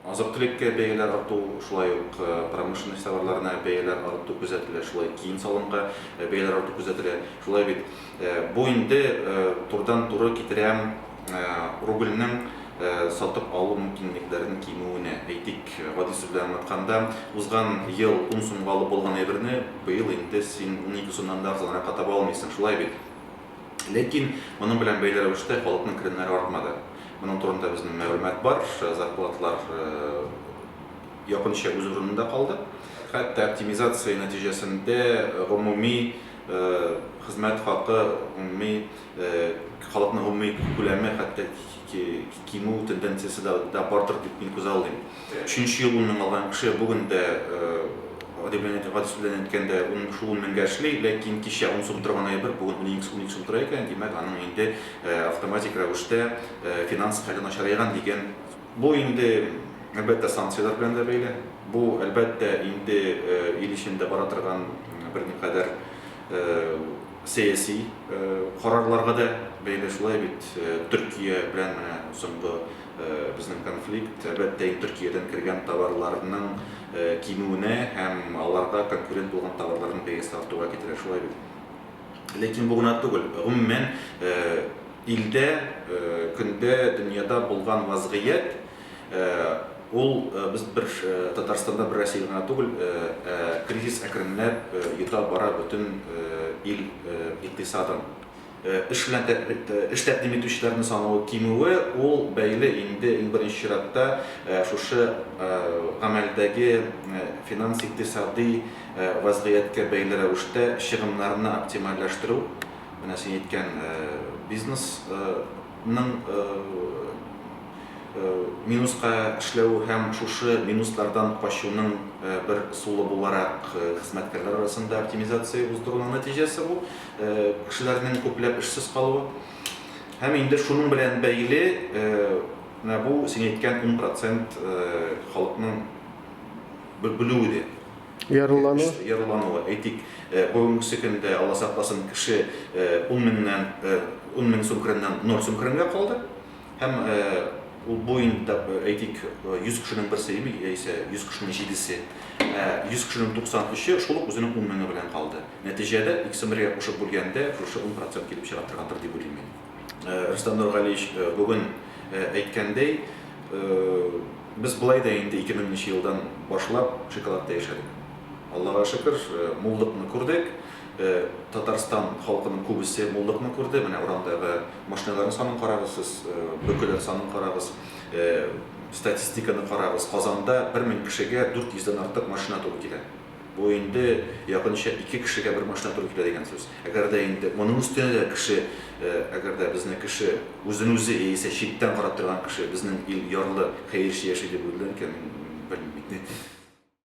азык-түлеккә бәяләр арту, шулай ук промышленность товарларына бәяләр арту күзәтелә, шулай кием салымга бәяләр арту күзәтелә. Шулай бит бу инде турыдан-туры китерәм рубльнең сатып алу мөмкинлекләрен кимүенә. Әйтик, гади сүз белән әйткәндә, узган ел 10 сумга алып булган әйберне быел инде син 12 сумнан да арзанрак таба алмыйсың. Шулай бит. Ләкин моның белән бәйле рәвештә халыкның керемнәре артмады. Моның турында безнең мәгълүмат бар, зарплатлар якынча үз урынында калды. Хәтта оптимизация нәтиҗәсендә гомуми хезмәт хакы, гомуми халыкның гомуми күләме хәтта кимү тенденциясе дә бардыр дип мин күз алдым. 3нче ел унның алган кеше бүген дә гади белән әйткәндә 10 меңгә эшли, ләкин кичә 10 сум торган әйбер бүген 12 сум тора икән, димәк аның инде автоматик рәвештә финанс хәле начарайган дигән. Бу инде әлбәттә санкциялар белән дә бәйле. Бу әлбәттә инде ил ичендә бара торган берникадәр сәяси карарларга да бәйле. Шулай бит Төркия белән менә соңгы безнең конфликт әлбәттә Төркиядән кергән товарларның кимүенә һәм аларга конкурент булган товарларның бәясе артуга китерә. Шулай бит. Ләкин бу гына түгел. Гомумән илдә көндә дөньяда булган вазгыять ул без бер Татарстанда бер Россия гына түгел, кризис әкренләп йота бара бөтен ил икътисадын. Эш тәкъдим итүчеләрнең саны кимүе ул бәйле инде иң беренче чиратта шушы гамәлдәге финанс-икътисади вазгыятькә бәйле рәвештә чыгымнарны оптимальләштерү, менә син әйткән бизнесның минуска эшләү һәм шушы минуслардан качуның бер сулы буларак хезмәткәрләр арасында оптимизация уздыруның нәтиҗәсе бу. Кешеләрнең күпләп эшсез калуы. Һәм инде шуның белән бәйле бу син әйткән 10% халыкның белүе. Яралануы. Әйтик, бүгенге көндә Алла сакласын кеше 10 мең сум кырыннан 0 сум кырынга калды. Һәм ул бу инде әйтик 100 кешенең берсе име, яисә 100 кешенең 7-се, 100 кешенең 93-е шул ук үзенең 10 меңе белән калды. Нәтиҗәдә икесен бергә кушып бүлгәндә шушы 10% килеп чыга торгандыр дип уйлыйм мин. Рөстәм Нургалиевич бүген әйткәндәй, без булай да инде 2000 елдан башлап шоколадта яшәдек. Аллага шөкер, муллыкны күрдек. Татарстан халкының күбесе муллыкны күрде. Менә урамдагы машиналарның санын карагыз, бөкеләр санын карагыз, статистиканы карагыз. Казанда 1000 кешегә 400дән артык машина туры килә. Бу инде якынча 2 кешегә бер машина туры килә дигән сүз. Әгәр дә инде моның өстенә дә кеше, әгәр дә безнең кеше үзен-үзе яисә читтән карап торган кеше безнең ил ярлы, хәерче яши дип уйлыйм икән, белмим.